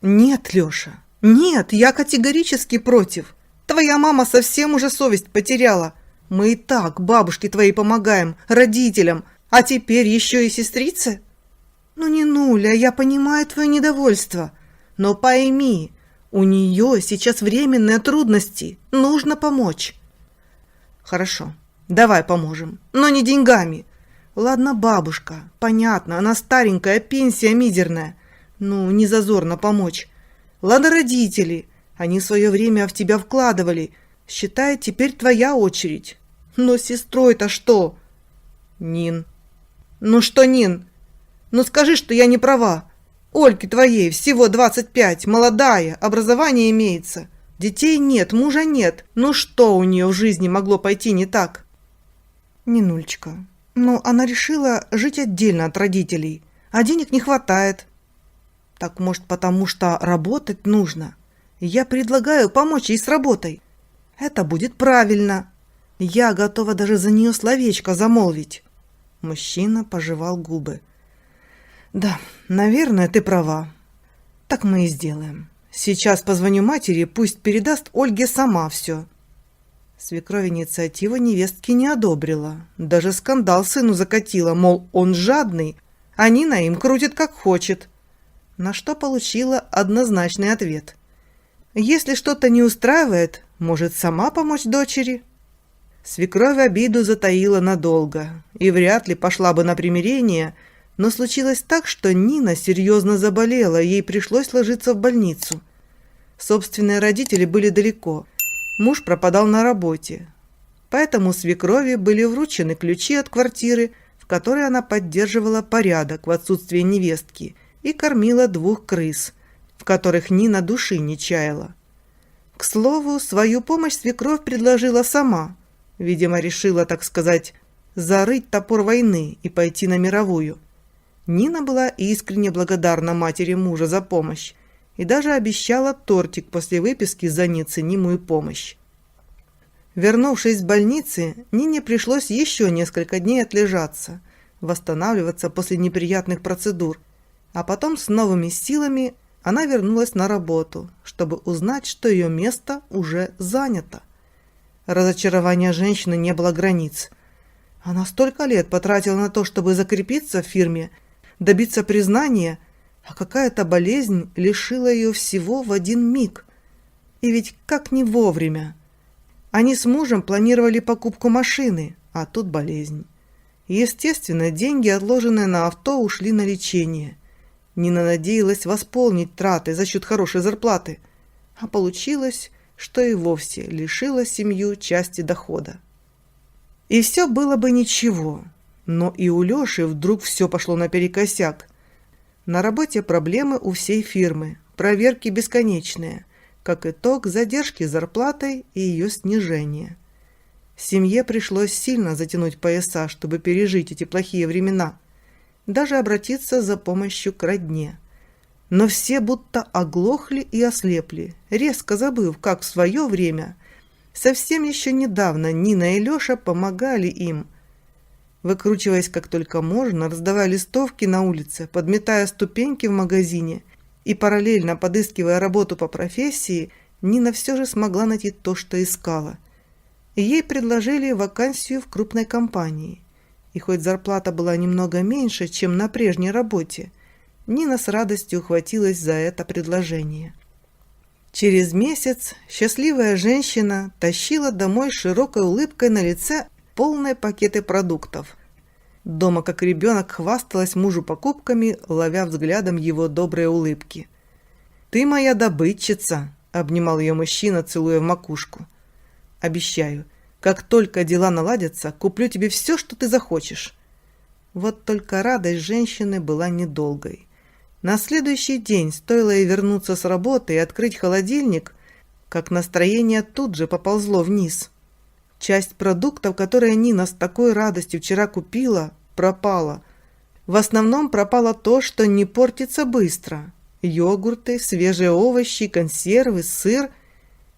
Нет, Лёша, нет, я категорически против. Твоя мама совсем уже совесть потеряла. Мы и так бабушке твоей помогаем, родителям, а теперь еще и сестрице? Ну не Нуля, я понимаю твое недовольство, но пойми, у нее сейчас временные трудности, нужно помочь. Хорошо, давай поможем, но не деньгами. Ладно, бабушка, понятно, она старенькая, пенсия мизерная. Ну, не зазорно помочь. Ладно, родители, они в свое время в тебя вкладывали. Считай, теперь твоя очередь. Но с сестрой-то что? Нин. Ну что, Нин? Ну скажи, что я не права. Ольге твоей всего 25, молодая, образование имеется. Детей нет, мужа нет. Ну что у нее в жизни могло пойти не так? Нинульчка, ну она решила жить отдельно от родителей, а денег не хватает. Так может потому что работать нужно? Я предлагаю помочь ей с работой. Это будет правильно. Я готова даже за нее словечко замолвить. Мужчина пожевал губы. Да, наверное, ты права. Так мы и сделаем. Сейчас позвоню матери, пусть передаст Ольге сама все. Свекровь инициативу невестки не одобрила. Даже скандал сыну закатила, мол, он жадный, а Нина им крутит как хочет. На что получила однозначный ответ. Если что-то не устраивает, может сама помочь дочери? Свекровь обиду затаила надолго и вряд ли пошла бы на примирение, но случилось так, что Нина серьезно заболела, ей пришлось ложиться в больницу. Собственные родители были далеко, муж пропадал на работе, поэтому свекрови были вручены ключи от квартиры, в которой она поддерживала порядок в отсутствие невестки, и кормила 2 крыс, в которых Нина души не чаяла. К слову, свою помощь свекровь предложила сама. Видимо, решила, так сказать, зарыть топор войны и пойти на мировую. Нина была искренне благодарна матери мужа за помощь и даже обещала тортик после выписки за неоценимую помощь. Вернувшись с больницы, Нине пришлось еще несколько дней отлежаться, восстанавливаться после неприятных процедур, а потом с новыми силами она вернулась на работу, чтобы узнать, что ее место уже занято. Разочарования женщины не было границ. Она столько лет потратила на то, чтобы закрепиться в фирме, добиться признания, а какая-то болезнь лишила ее всего в один миг. И ведь как не вовремя. Они с мужем планировали покупку машины, а тут болезнь. Естественно, деньги, отложенные на авто, ушли на лечение. Нина надеялась восполнить траты за счет хорошей зарплаты, а получилось, что и вовсе лишила семью части дохода. И все было бы ничего, но и у Леши вдруг все пошло наперекосяк. На работе проблемы у всей фирмы, проверки бесконечные, как итог задержки с зарплатой и ее снижение. Семье пришлось сильно затянуть пояса, чтобы пережить эти плохие времена, даже обратиться за помощью к родне. Но все будто оглохли и ослепли, резко забыв, как в свое время, совсем еще недавно, Нина и Леша помогали им. Выкручиваясь как только можно, раздавая листовки на улице, подметая ступеньки в магазине и параллельно подыскивая работу по профессии, Нина все же смогла найти то, что искала. Ей предложили вакансию в крупной компании. И хоть зарплата была немного меньше, чем на прежней работе, Нина с радостью ухватилась за это предложение. Через месяц счастливая женщина тащила домой с широкой улыбкой на лице полные пакеты продуктов. Дома, как ребенок, хвасталась мужу покупками, ловя взглядом его добрые улыбки. «Ты моя добытчица», — обнимал ее мужчина, целуя в макушку. «Обещаю, как только дела наладятся, куплю тебе все, что ты захочешь». Вот только радость женщины была недолгой. На следующий день стоило ей вернуться с работы и открыть холодильник, как настроение тут же поползло вниз. Часть продуктов, которые Нина с такой радостью вчера купила, пропала. В основном пропало то, что не портится быстро. Йогурты, свежие овощи, консервы, сыр.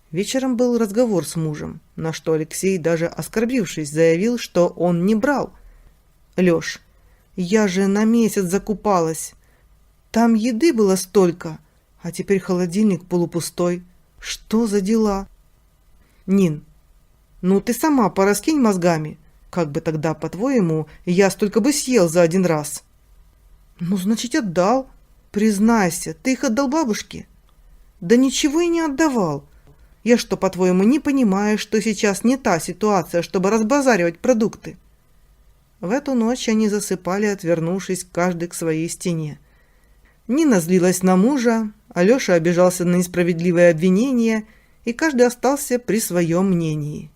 Вечером был разговор с мужем, на что Алексей, даже оскорбившись, заявил, что он не брал. «Лёш, я же на месяц закупалась. Там еды было столько, А теперь холодильник полупустой. Что за дела? Нин, ну ты сама пораскинь мозгами. Как бы тогда, по-твоему, я столько бы съел за один раз? Ну, значит, отдал. Признайся, ты их отдал бабушке? Да ничего и не отдавал. Я что, по-твоему, не понимаю, что сейчас не та ситуация, чтобы разбазаривать продукты? В эту ночь они засыпали, отвернувшись каждый к своей стене. Нина злилась на мужа, Алёша обижался на несправедливые обвинения, и каждый остался при своем мнении.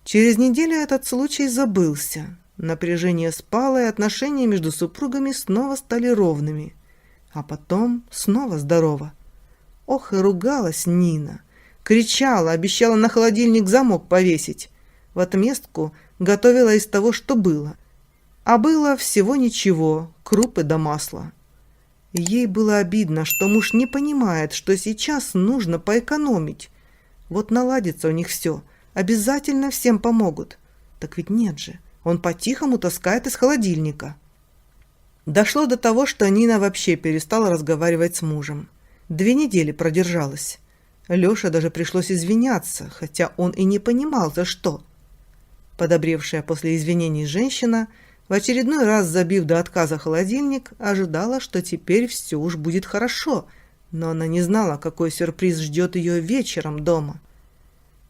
Через неделю этот случай забылся. Напряжение спало, и отношения между супругами снова стали ровными. А потом снова здорово. Ох, и ругалась Нина. Кричала, обещала на холодильник замок повесить. В отместку готовила из того, что было. А было всего ничего, крупы да масло. Ей было обидно, что муж не понимает, что сейчас нужно поэкономить. Вот наладится у них все, обязательно всем помогут. Так ведь нет же, он по-тихому таскает из холодильника. Дошло до того, что Нина вообще перестала разговаривать с мужем. 2 недели продержалась. Лёше даже пришлось извиняться, хотя он и не понимал, за что. Подобревшая после извинений женщина, в очередной раз забив до отказа холодильник, ожидала, что теперь все уж будет хорошо, но она не знала, какой сюрприз ждет ее вечером дома.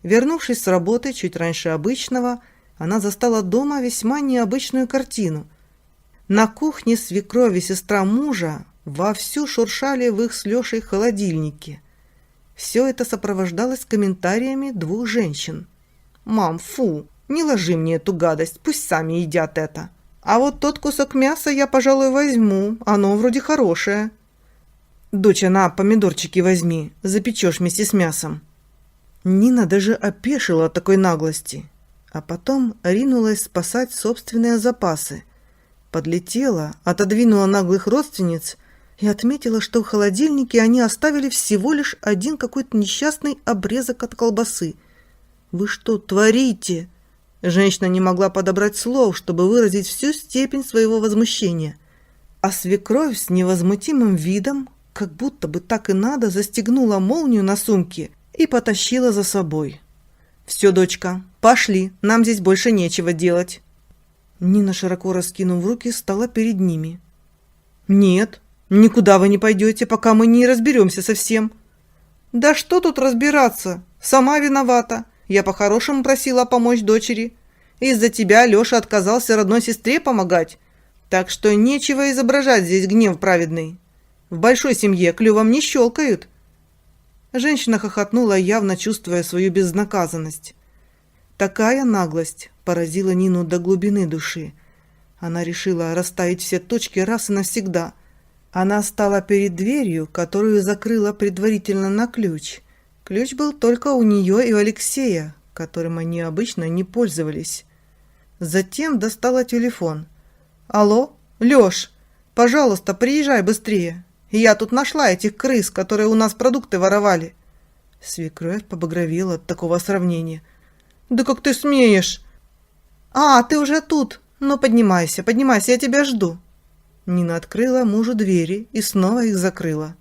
Вернувшись с работы чуть раньше обычного, она застала дома весьма необычную картину. На кухне свекровь и сестра мужа вовсю шуршали в их с Лешей холодильнике. Все это сопровождалось комментариями 2 женщин. «Мам, фу, не ложи мне эту гадость, пусть сами едят это. А вот тот кусок мяса я, пожалуй, возьму, оно вроде хорошее». «Доча, на, помидорчики возьми, запечешь вместе с мясом». Нина даже опешила от такой наглости, а потом ринулась спасать собственные запасы. Подлетела, отодвинула наглых родственниц и отметила, что в холодильнике они оставили всего лишь один какой-то несчастный обрезок от колбасы. «Вы что творите?» Женщина не могла подобрать слов, чтобы выразить всю степень своего возмущения. А свекровь с невозмутимым видом, как будто бы так и надо, застегнула молнию на сумке и потащила за собой. «Все, дочка, пошли, нам здесь больше нечего делать». Нина, широко раскинув руки, стала перед ними. «Нет, никуда вы не пойдете, пока мы не разберемся со всем». «Да что тут разбираться? Сама виновата. Я по-хорошему просила помочь дочери. Из-за тебя Леша отказался родной сестре помогать. Так что нечего изображать здесь гнев праведный. В большой семье клювом не щелкают». Женщина хохотнула, явно чувствуя свою безнаказанность. Такая наглость поразила Нину до глубины души. Она решила расставить все точки раз и навсегда. Она стала перед дверью, которую закрыла предварительно на ключ. Ключ был только у нее и у Алексея, которым они обычно не пользовались. Затем достала телефон. «Алло, Лёш, пожалуйста, приезжай быстрее. Я тут нашла этих крыс, которые у нас продукты воровали». Свекровь побагровела от такого сравнения. «Да как ты смеешь?» «А, ты уже тут. Ну, поднимайся, поднимайся, я тебя жду». Нина открыла мужу двери и снова их закрыла.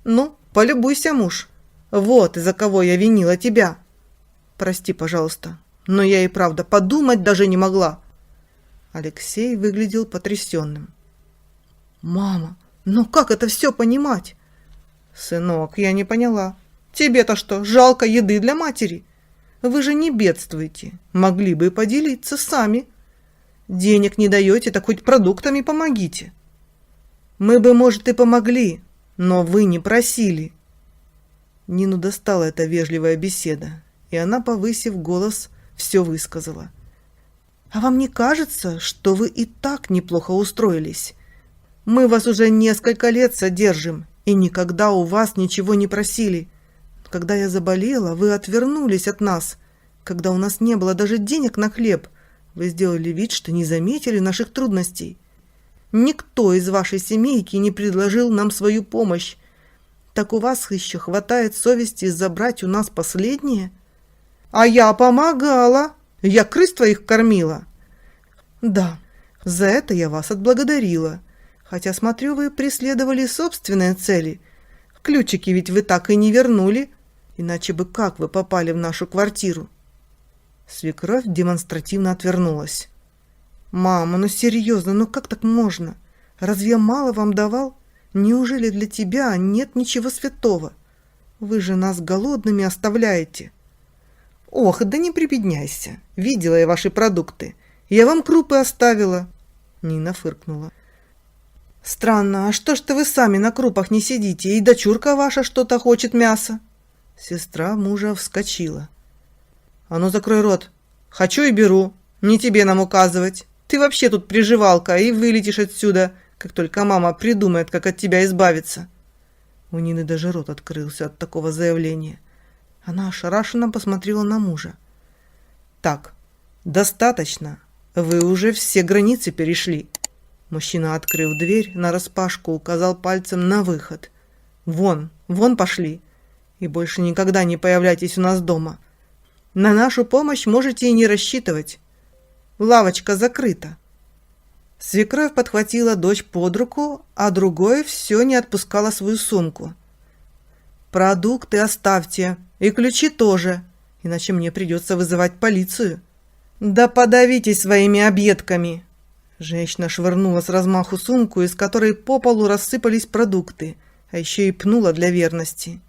«Ну, полюбуйся, муж. Вот из-за кого я винила тебя. Прости, пожалуйста, но я и правда подумать даже не могла». Алексей выглядел потрясенным. «Мама, ну как это все понимать?» «Сынок, я не поняла. Тебе-то что, жалко еды для матери? Вы же не бедствуете, могли бы поделиться сами. Денег не даете, так хоть продуктами помогите». «Мы бы, может, и помогли, но вы не просили». Нину достала эта вежливая беседа, и она, повысив голос, все высказала. «А вам не кажется, что вы и так неплохо устроились? Мы вас уже несколько лет содержим, и никогда у вас ничего не просили. Когда я заболела, вы отвернулись от нас. Когда у нас не было даже денег на хлеб, вы сделали вид, что не заметили наших трудностей. Никто из вашей семейки не предложил нам свою помощь. Так у вас еще хватает совести забрать у нас последнее? А я помогала. Я крыс твоих кормила». «Да, за это я вас отблагодарила. Хотя, смотрю, вы преследовали собственные цели. Ключики ведь вы так и не вернули, иначе бы как вы попали в нашу квартиру?» Свекровь демонстративно отвернулась. «Мама, ну серьезно, ну как так можно? Разве я мало вам давал? Неужели для тебя нет ничего святого? Вы же нас голодными оставляете». «Ох, да не прибедняйся. Видела я ваши продукты. Я вам крупы оставила». Нина фыркнула. «Странно, а что ж вы сами на крупах не сидите, и дочурка ваша что-то хочет мяса?» Сестра мужа вскочила. «А ну закрой рот. Хочу и беру. Не тебе нам указывать. Ты вообще тут приживалка и вылетишь отсюда, как только мама придумает, как от тебя избавиться». У Нины даже рот открылся от такого заявления. Она ошарашенно посмотрела на мужа. «Так, достаточно. Вы уже все границы перешли». Мужчина, открыв дверь, нараспашку указал пальцем на выход. «Вон, вон пошли. И больше никогда не появляйтесь у нас дома. На нашу помощь можете и не рассчитывать. Лавочка закрыта». Свекровь подхватила дочь под руку, а другой все не отпускала свою сумку. «Продукты оставьте, и ключи тоже, иначе мне придется вызывать полицию». «Да подавитесь своими объедками!» Женщина швырнула с размаху сумку, из которой по полу рассыпались продукты, а еще и пнула для верности.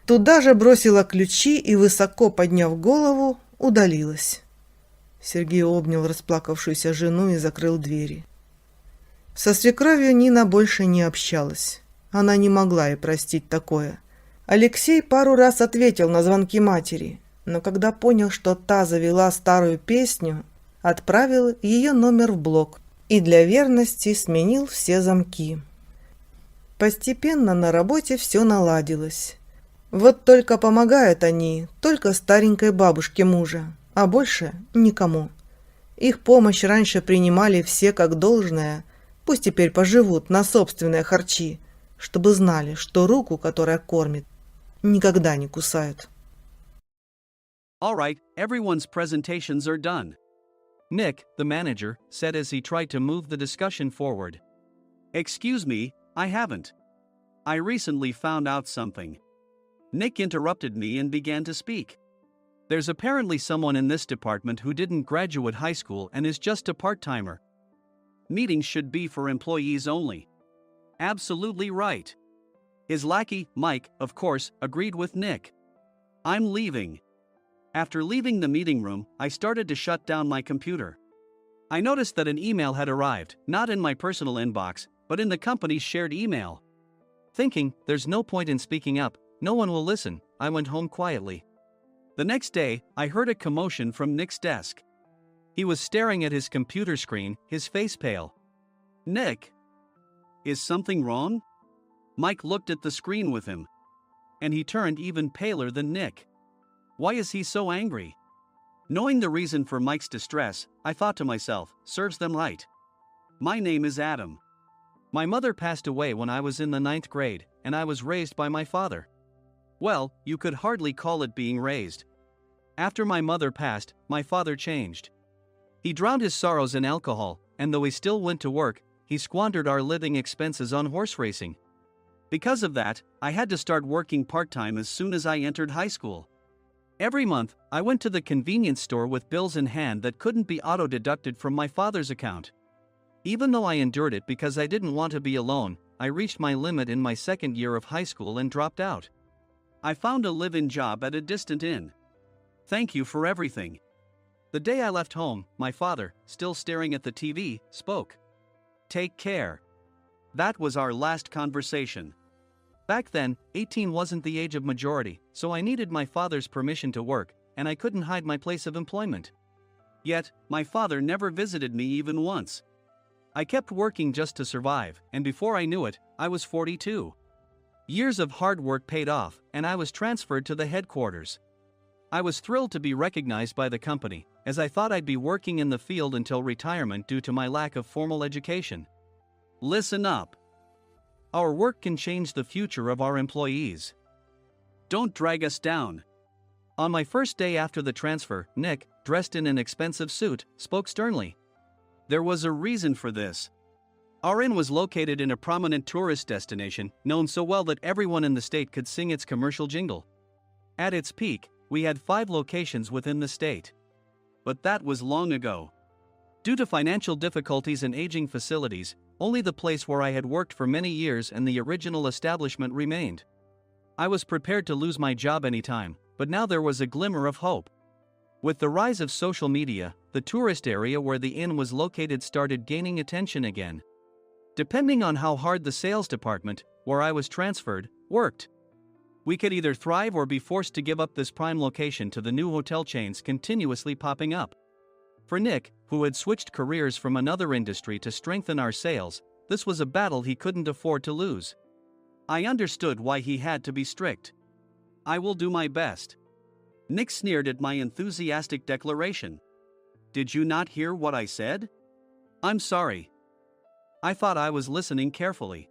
Туда же бросила ключи и, высоко подняв голову, удалилась. Сергей обнял расплакавшуюся жену и закрыл двери. Со свекровью Нина больше не общалась. Она не могла ей простить такое. Алексей пару раз ответил на звонки матери, но когда понял, что та завела старую песню, отправил ее номер в блок и для верности сменил все замки. Постепенно на работе все наладилось. Вот только помогают они только старенькой бабушке мужа, а больше никому. Их помощь раньше принимали все как должное, пусть теперь поживут на собственные харчи, чтобы знали, что руку, которая кормит, никогда не кусают. All right, everyone's presentations are done. Nick, the manager, said as he tried to move the discussion forward. Excuse me, I haven't. I recently found out something. Nick interrupted me and began to speak. There's apparently someone in this department who didn't graduate high school and is just a part-timer. Meetings should be for employees only. Absolutely right. His lackey, Mike, of course, agreed with Nick. I'm leaving. After leaving the meeting room, I started to shut down my computer. I noticed that an email had arrived, not in my personal inbox, but in the company's shared email. Thinking, there's no point in speaking up, no one will listen, I went home quietly. The next day, I heard a commotion from Nick's desk. He was staring at his computer screen, his face pale. Nick? Is something wrong? Mike looked at the screen with him. And he turned even paler than Nick. Why is he so angry? Knowing the reason for Mike's distress, I thought to myself, serves them right. My name is Adam. My mother passed away when I was in the 9th grade, and I was raised by my father. Well, you could hardly call it being raised. After my mother passed, my father changed. He drowned his sorrows in alcohol, and though he still went to work, he squandered our living expenses on horse racing. Because of that, I had to start working part-time as soon as I entered high school. Every month, I went to the convenience store with bills in hand that couldn't be auto-deducted from my father's account. Even though I endured it because I didn't want to be alone, I reached my limit in my second year of high school and dropped out. I found a live-in job at a distant inn. Thank you for everything. The day I left home, my father, still staring at the TV, spoke. Take care. That was our last conversation. Back then, 18 wasn't the age of majority, so I needed my father's permission to work, and I couldn't hide my place of employment. Yet, my father never visited me even once. I kept working just to survive, and before I knew it, I was 42. Years of hard work paid off, and I was transferred to the headquarters. I was thrilled to be recognized by the company, as I thought I'd be working in the field until retirement due to my lack of formal education. Listen up. Our work can change the future of our employees. Don't drag us down. On my first day after the transfer, Nick, dressed in an expensive suit, spoke sternly. There was a reason for this. Our inn was located in a prominent tourist destination, known so well that everyone in the state could sing its commercial jingle. At its peak, we had 5 locations within the state. But that was long ago. Due to financial difficulties and aging facilities, only the place where I had worked for many years and the original establishment remained. I was prepared to lose my job anytime, but now there was a glimmer of hope. With the rise of social media, the tourist area where the inn was located started gaining attention again. Depending on how hard the sales department, where I was transferred, worked, we could either thrive or be forced to give up this prime location to the new hotel chains continuously popping up. For Nick, who had switched careers from another industry to strengthen our sales, this was a battle he couldn't afford to lose. I understood why he had to be strict. "I will do my best." Nick sneered at my enthusiastic declaration. "Did you not hear what I said?" "I'm sorry." I thought I was listening carefully.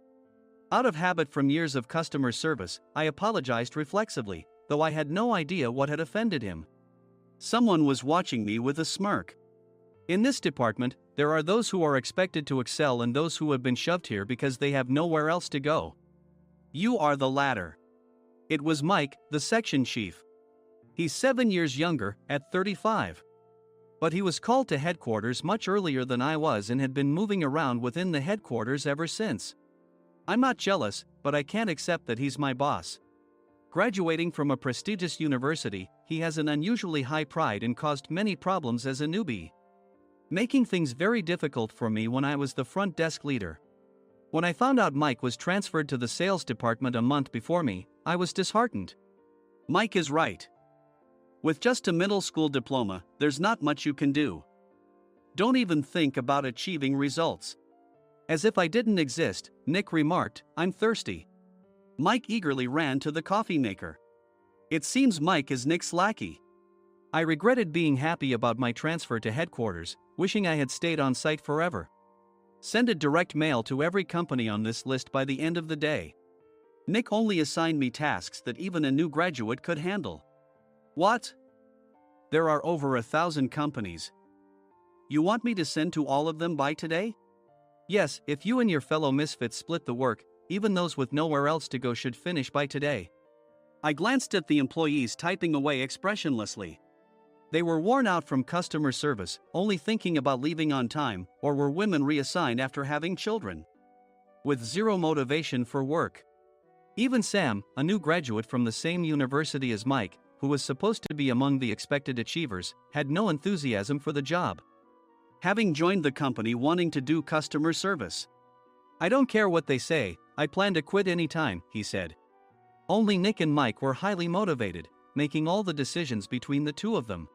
Out of habit from years of customer service, I apologized reflexively, though I had no idea what had offended him. Someone was watching me with a smirk. In this department, there are those who are expected to excel and those who have been shoved here because they have nowhere else to go. You are the latter. It was Mike, the section chief. He's 7 years younger, at 35. But he was called to headquarters much earlier than I was and had been moving around within the headquarters ever since. I'm not jealous, but I can't accept that he's my boss. Graduating from a prestigious university, he has an unusually high pride and caused many problems as a newbie, making things very difficult for me when I was the front desk leader. When I found out Mike was transferred to the sales department a month before me, I was disheartened. Mike is right. With just a middle school diploma, there's not much you can do. Don't even think about achieving results. As if I didn't exist, Nick remarked, "I'm thirsty." Mike eagerly ran to the coffee maker. It seems Mike is Nick's lackey. I regretted being happy about my transfer to headquarters, wishing I had stayed on site forever. Send a direct mail to every company on this list by the end of the day. Nick only assigned me tasks that even a new graduate could handle. What? There are over 1,000 companies. You want me to send to all of them by today? Yes, if you and your fellow misfits split the work, even those with nowhere else to go should finish by today. I glanced at the employees typing away expressionlessly. They were worn out from customer service, only thinking about leaving on time, or were women reassigned after having children, with zero motivation for work. Even Sam, a new graduate from the same university as Mike, who was supposed to be among the expected achievers, had no enthusiasm for the job, having joined the company wanting to do customer service. "I don't care what they say, I plan to quit anytime," he said. Only Nick and Mike were highly motivated, making all the decisions between the two of them.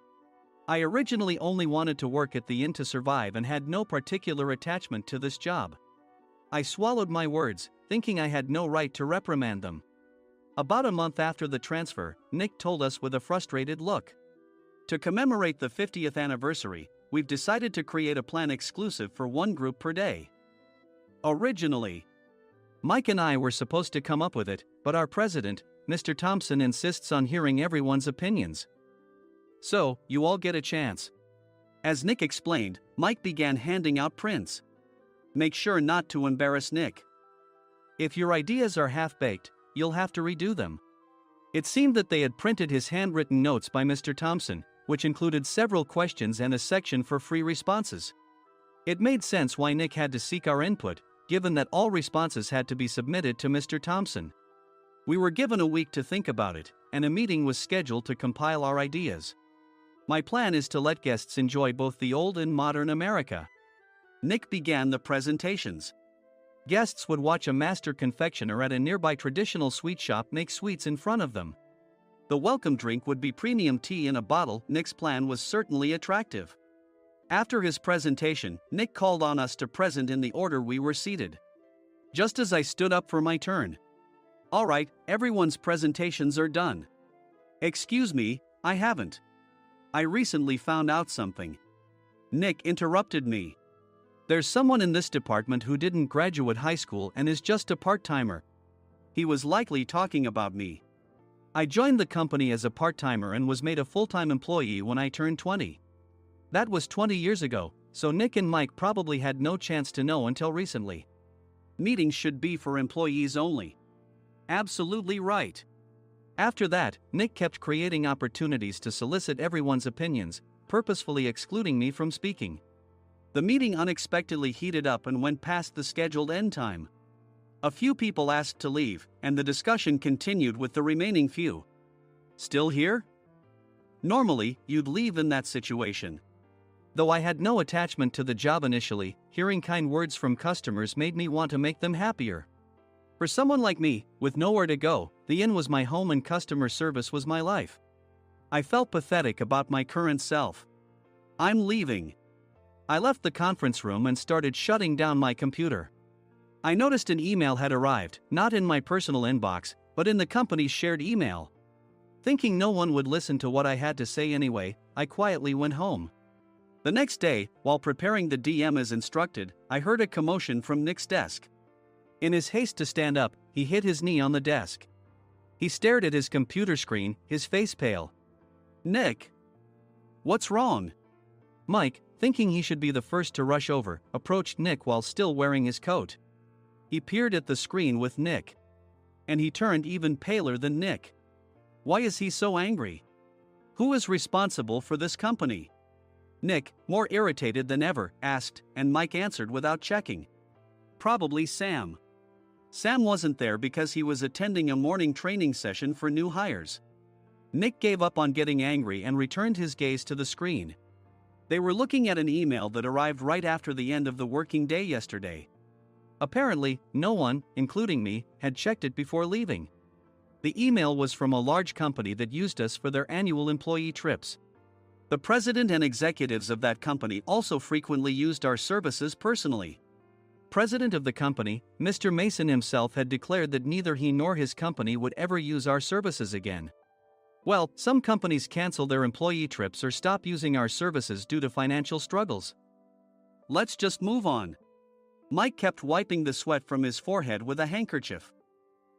I originally only wanted to work at the inn to survive and had no particular attachment to this job. I swallowed my words, thinking I had no right to reprimand them. About a month after the transfer, Nick told us with a frustrated look. To commemorate the 50th anniversary, we've decided to create a plan exclusive for one group per day. Originally, Mike and I were supposed to come up with it, but our president, Mr. Thompson, insists on hearing everyone's opinions. So, you all get a chance. As Nick explained, Mike began handing out prints. Make sure not to embarrass Nick. If your ideas are half-baked, you'll have to redo them. It seemed that they had printed his handwritten notes by Mr. Thompson, which included several questions and a section for free responses. It made sense why Nick had to seek our input, given that all responses had to be submitted to Mr. Thompson. We were given a week to think about it, and a meeting was scheduled to compile our ideas. My plan is to let guests enjoy both the old and modern America. Nick began the presentations. Guests would watch a master confectioner at a nearby traditional sweet shop make sweets in front of them. The welcome drink would be premium tea in a bottle. Nick's plan was certainly attractive. After his presentation, Nick called on us to present in the order we were seated. Just as I stood up for my turn. "All right, everyone's presentations are done." "Excuse me, I haven't. I recently found out something." Nick interrupted me. "There's someone in this department who didn't graduate high school and is just a part-timer." He was likely talking about me. I joined the company as a part-timer and was made a full-time employee when I turned 20. That was 20 years ago, so Nick and Mike probably had no chance to know until recently. Meetings should be for employees only. Absolutely right. After that, Nick kept creating opportunities to solicit everyone's opinions, purposefully excluding me from speaking. The meeting unexpectedly heated up and went past the scheduled end time. A few people asked to leave, and the discussion continued with the remaining few. Still here? Normally, you'd leave in that situation. Though I had no attachment to the job initially, hearing kind words from customers made me want to make them happier. For someone like me, with nowhere to go, the inn was my home and customer service was my life. I felt pathetic about my current self. I'm leaving. I left the conference room and started shutting down my computer. I noticed an email had arrived, not in my personal inbox, but in the company's shared email. Thinking no one would listen to what I had to say anyway, I quietly went home. The next day, while preparing the DM as instructed, I heard a commotion from Nick's desk. In his haste to stand up, he hit his knee on the desk. He stared at his computer screen, his face pale. Nick! What's wrong? Mike, thinking he should be the first to rush over, approached Nick while still wearing his coat. He peered at the screen with Nick. And he turned even paler than Nick. Why is he so angry? Who is responsible for this company? Nick, more irritated than ever, asked, and Mike answered without checking. Probably Sam. Sam wasn't there because he was attending a morning training session for new hires. Nick gave up on getting angry and returned his gaze to the screen. They were looking at an email that arrived right after the end of the working day yesterday. Apparently, no one, including me, had checked it before leaving. The email was from a large company that used us for their annual employee trips. The president and executives of that company also frequently used our services personally. President of the company, Mr. Mason himself had declared that neither he nor his company would ever use our services again. Well, some companies cancel their employee trips or stop using our services due to financial struggles. Let's just move on. Mike kept wiping the sweat from his forehead with a handkerchief.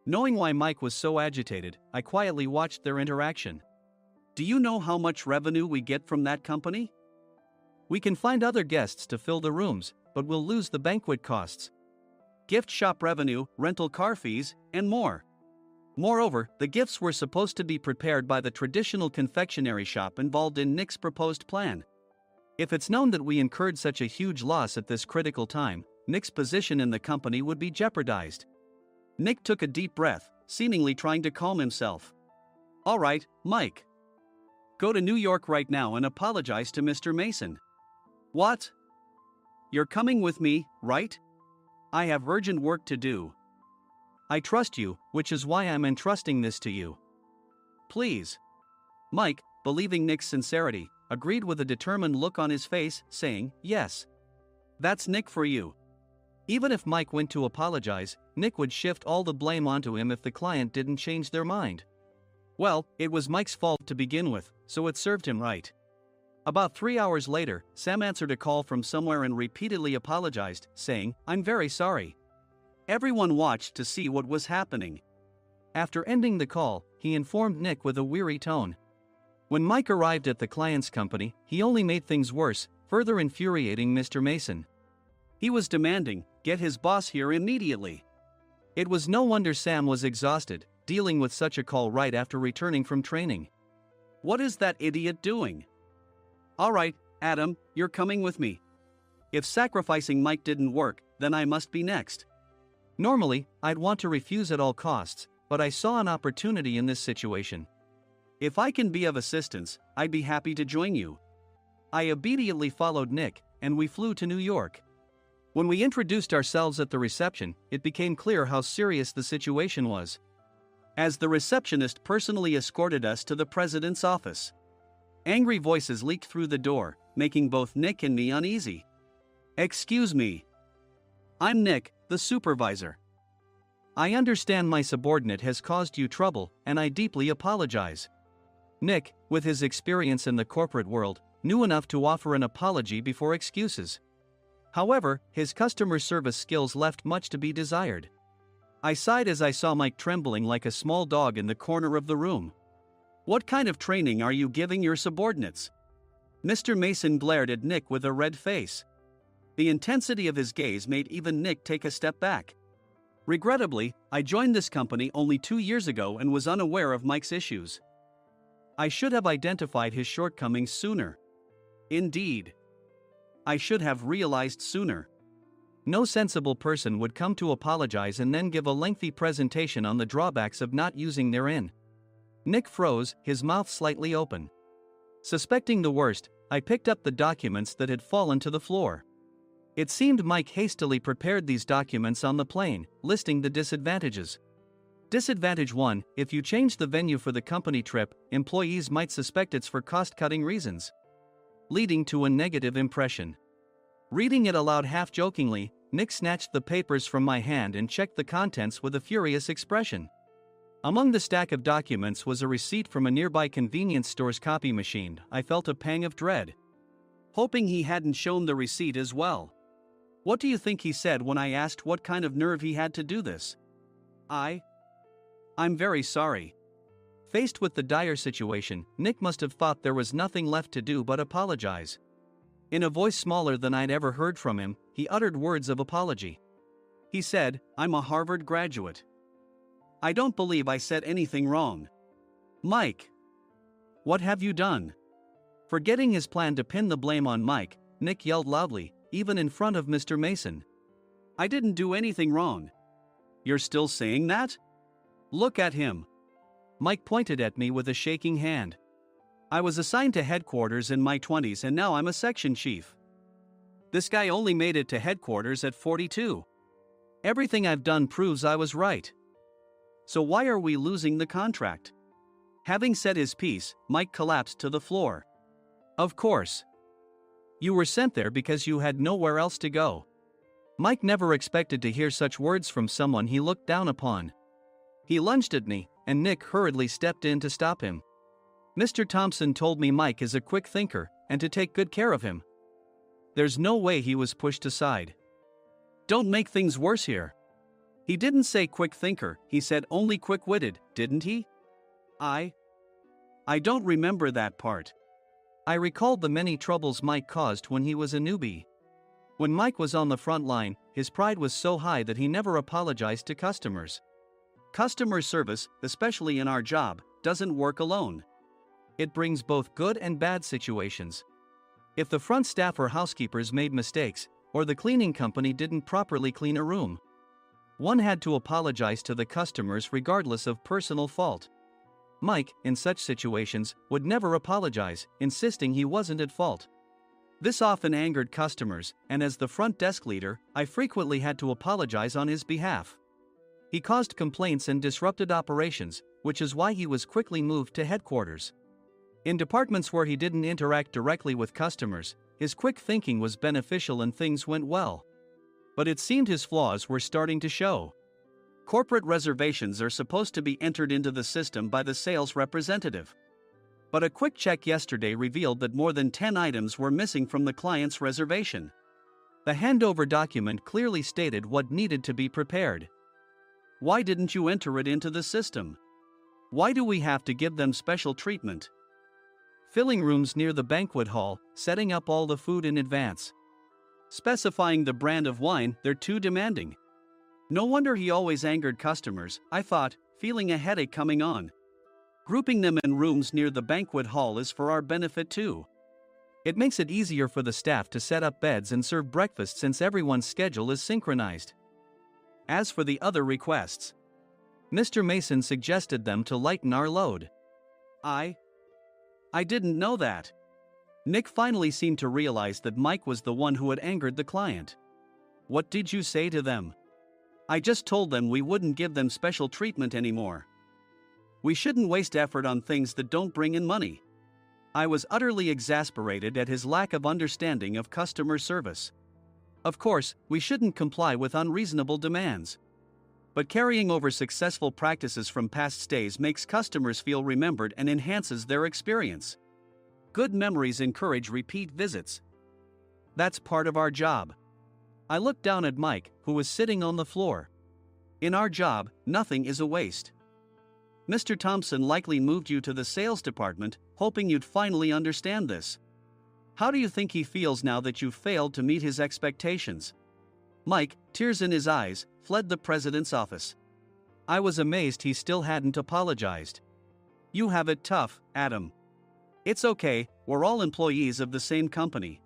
Knowing why Mike was so agitated, I quietly watched their interaction. Do you know how much revenue we get from that company? We can find other guests to fill the rooms, but we'll lose the banquet costs, gift shop revenue, rental car fees, and more. Moreover, the gifts were supposed to be prepared by the traditional confectionery shop involved in Nick's proposed plan. If it's known that we incurred such a huge loss at this critical time, Nick's position in the company would be jeopardized. Nick took a deep breath, seemingly trying to calm himself. All right, Mike. Go to New York right now and apologize to Mr. Mason. What? You're coming with me, right? I have urgent work to do. I trust you, which is why I'm entrusting this to you. Please. Mike, believing Nick's sincerity, agreed with a determined look on his face, saying, yes. That's Nick for you. Even if Mike went to apologize, Nick would shift all the blame onto him if the client didn't change their mind. Well, it was Mike's fault to begin with, so it served him right. About 3 hours later, Sam answered a call from somewhere and repeatedly apologized, saying, I'm very sorry. Everyone watched to see what was happening. After ending the call, he informed Nick with a weary tone. When Mike arrived at the client's company, he only made things worse, further infuriating Mr. Mason. He was demanding, get his boss here immediately. It was no wonder Sam was exhausted, dealing with such a call right after returning from training. What is that idiot doing? All right, Adam, you're coming with me. If sacrificing Mike didn't work, then I must be next. Normally, I'd want to refuse at all costs, but I saw an opportunity in this situation. If I can be of assistance, I'd be happy to join you. I immediately followed Nick, and we flew to New York. When we introduced ourselves at the reception, it became clear how serious the situation was. As the receptionist personally escorted us to the president's office. Angry voices leaked through the door, making both Nick and me uneasy. Excuse me. I'm Nick, the supervisor. I understand my subordinate has caused you trouble, and I deeply apologize. Nick, with his experience in the corporate world, knew enough to offer an apology before excuses. However, his customer service skills left much to be desired. I sighed as I saw Mike trembling like a small dog in the corner of the room. What kind of training are you giving your subordinates? Mr. Mason glared at Nick with a red face. The intensity of his gaze made even Nick take a step back. Regrettably, I joined this company only 2 years ago and was unaware of Mike's issues. I should have identified his shortcomings sooner. Indeed. I should have realized sooner. No sensible person would come to apologize and then give a lengthy presentation on the drawbacks of not using their in. Nick froze, his mouth slightly open. Suspecting the worst, I picked up the documents that had fallen to the floor. It seemed Mike hastily prepared these documents on the plane, listing the disadvantages. Disadvantage 1: if you change the venue for the company trip, employees might suspect it's for cost-cutting reasons, leading to a negative impression. Reading it aloud half-jokingly, Nick snatched the papers from my hand and checked the contents with a furious expression. Among the stack of documents was a receipt from a nearby convenience store's copy machine. I felt a pang of dread, hoping he hadn't shown the receipt as well. What do you think he said when I asked what kind of nerve he had to do this? I'm very sorry. Faced with the dire situation, Nick must have thought there was nothing left to do but apologize. In a voice smaller than I'd ever heard from him, he uttered words of apology. He said, "I'm a Harvard graduate. I don't believe I said anything wrong." Mike! What have you done? Forgetting his plan to pin the blame on Mike, Nick yelled loudly, even in front of Mr. Mason. "I didn't do anything wrong." "You're still saying that? Look at him." Mike pointed at me with a shaking hand. "I was assigned to headquarters in my 20s and now I'm a section chief. This guy only made it to headquarters at 42. Everything I've done proves I was right. So why are we losing the contract?" Having said his piece, Mike collapsed to the floor. "Of course. You were sent there because you had nowhere else to go." Mike never expected to hear such words from someone he looked down upon. He lunged at me, and Nick hurriedly stepped in to stop him. "Mr. Thompson told me Mike is a quick thinker, and to take good care of him." There's no way he was pushed aside. "Don't make things worse here. He didn't say quick thinker, he said only quick-witted, didn't he?" I don't remember that part." I recalled the many troubles Mike caused when he was a newbie. When Mike was on the front line, his pride was so high that he never apologized to customers. Customer service, especially in our job, doesn't work alone. It brings both good and bad situations. If the front staff or housekeepers made mistakes, or the cleaning company didn't properly clean a room, one had to apologize to the customers regardless of personal fault. Mike, in such situations, would never apologize, insisting he wasn't at fault. This often angered customers, and as the front desk leader, I frequently had to apologize on his behalf. He caused complaints and disrupted operations, which is why he was quickly moved to headquarters. In departments where he didn't interact directly with customers, his quick thinking was beneficial and things went well. But it seemed his flaws were starting to show. Corporate reservations are supposed to be entered into the system by the sales representative. But a quick check yesterday revealed that more than 10 items were missing from the client's reservation. The handover document clearly stated what needed to be prepared. Why didn't you enter it into the system? Why do we have to give them special treatment? Filling rooms near the banquet hall, setting up all the food in advance. Specifying the brand of wine, they're too demanding. No wonder he always angered customers, I thought, feeling a headache coming on. Grouping them in rooms near the banquet hall is for our benefit too. It makes it easier for the staff to set up beds and serve breakfast since everyone's schedule is synchronized. As for the other requests, Mr. Mason suggested them to lighten our load. I didn't know that. Nick finally seemed to realize that Mike was the one who had angered the client. What did you say to them? I just told them we wouldn't give them special treatment anymore. We shouldn't waste effort on things that don't bring in money. I was utterly exasperated at his lack of understanding of customer service. Of course, we shouldn't comply with unreasonable demands. But carrying over successful practices from past stays makes customers feel remembered and enhances their experience. Good memories encourage repeat visits. That's part of our job. I looked down at Mike, who was sitting on the floor. In our job, nothing is a waste. Mr. Thompson likely moved you to the sales department, hoping you'd finally understand this. How do you think he feels now that you've failed to meet his expectations? Mike, tears in his eyes, fled the president's office. I was amazed he still hadn't apologized. You have it tough, Adam. It's okay, we're all employees of the same company.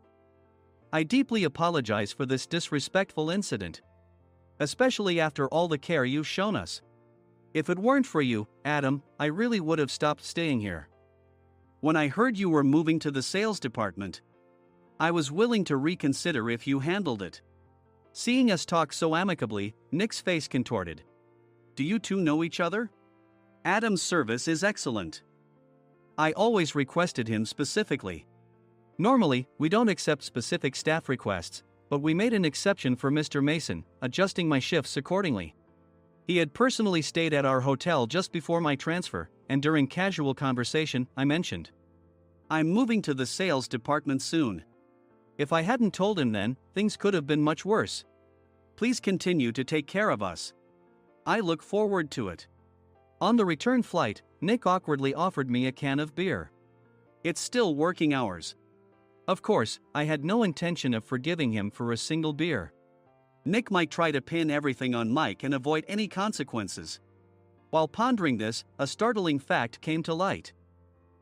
I deeply apologize for this disrespectful incident. Especially after all the care you've shown us. If it weren't for you, Adam, I really would have stopped staying here. When I heard you were moving to the sales department, I was willing to reconsider if you handled it. Seeing us talk so amicably, Nick's face contorted. Do you two know each other? Adam's service is excellent. I always requested him specifically. Normally, we don't accept specific staff requests, but we made an exception for Mr. Mason, adjusting my shifts accordingly. He had personally stayed at our hotel just before my transfer, and during casual conversation, I mentioned, I'm moving to the sales department soon. If I hadn't told him then, things could have been much worse. Please continue to take care of us. I look forward to it. On the return flight, Nick awkwardly offered me a can of beer. It's still working hours. Of course, I had no intention of forgiving him for a single beer. Nick might try to pin everything on Mike and avoid any consequences. While pondering this, a startling fact came to light.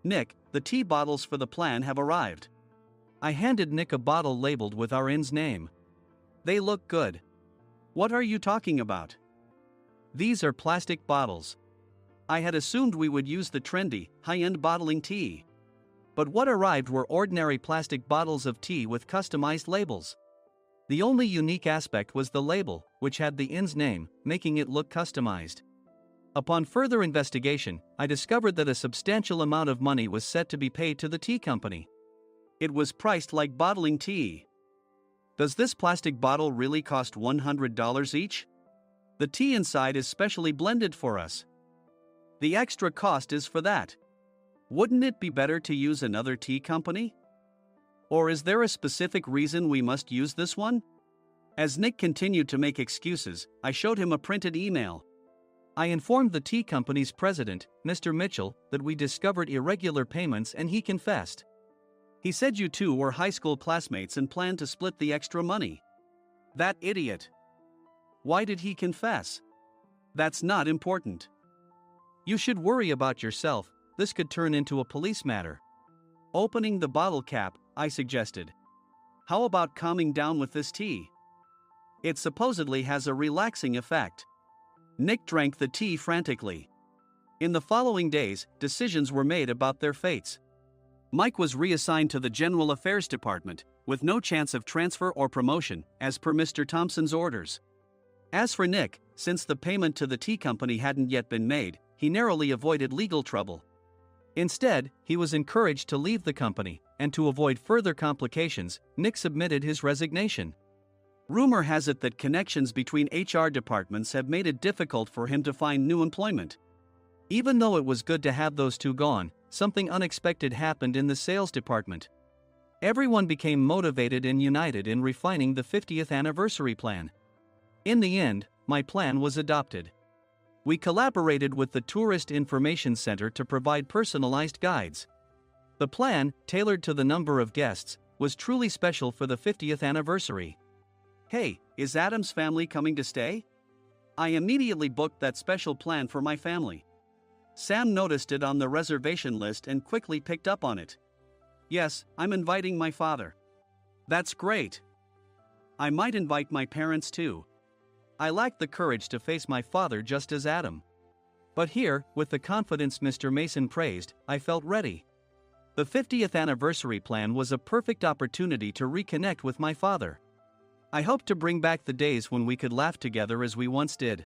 Nick, the tea bottles for the plan have arrived. I handed Nick a bottle labeled with our inn's name. They look good. What are you talking about? These are plastic bottles. I had assumed we would use the trendy, high-end bottling tea. But what arrived were ordinary plastic bottles of tea with customized labels. The only unique aspect was the label, which had the inn's name, making it look customized. Upon further investigation, I discovered that a substantial amount of money was set to be paid to the tea company. It was priced like bottling tea. Does this plastic bottle really cost $100 each? The tea inside is specially blended for us. The extra cost is for that. Wouldn't it be better to use another tea company? Or is there a specific reason we must use this one? As Nick continued to make excuses, I showed him a printed email. I informed the tea company's president, Mr. Mitchell, that we discovered irregular payments and he confessed. He said you two were high school classmates and planned to split the extra money. That idiot. Why did he confess? That's not important. You should worry about yourself, this could turn into a police matter. Opening the bottle cap, I suggested. How about calming down with this tea? It supposedly has a relaxing effect. Nick drank the tea frantically. In the following days, decisions were made about their fates. Mike was reassigned to the General Affairs Department, with no chance of transfer or promotion, as per Mr. Thompson's orders. As for Nick, since the payment to the tea company hadn't yet been made, he narrowly avoided legal trouble. Instead, he was encouraged to leave the company, and to avoid further complications, Nick submitted his resignation. Rumor has it that connections between HR departments have made it difficult for him to find new employment. Even though it was good to have those two gone, something unexpected happened in the sales department. Everyone became motivated and united in refining the 50th anniversary plan. In the end, my plan was adopted. We collaborated with the Tourist Information Center to provide personalized guides. The plan, tailored to the number of guests, was truly special for the 50th anniversary. Hey, is Adam's family coming to stay? I immediately booked that special plan for my family. Sam noticed it on the reservation list and quickly picked up on it. Yes, I'm inviting my father. That's great. I might invite my parents too. I lacked the courage to face my father just as Adam. But here, with the confidence Mr. Mason praised, I felt ready. The 50th anniversary plan was a perfect opportunity to reconnect with my father. I hoped to bring back the days when we could laugh together as we once did.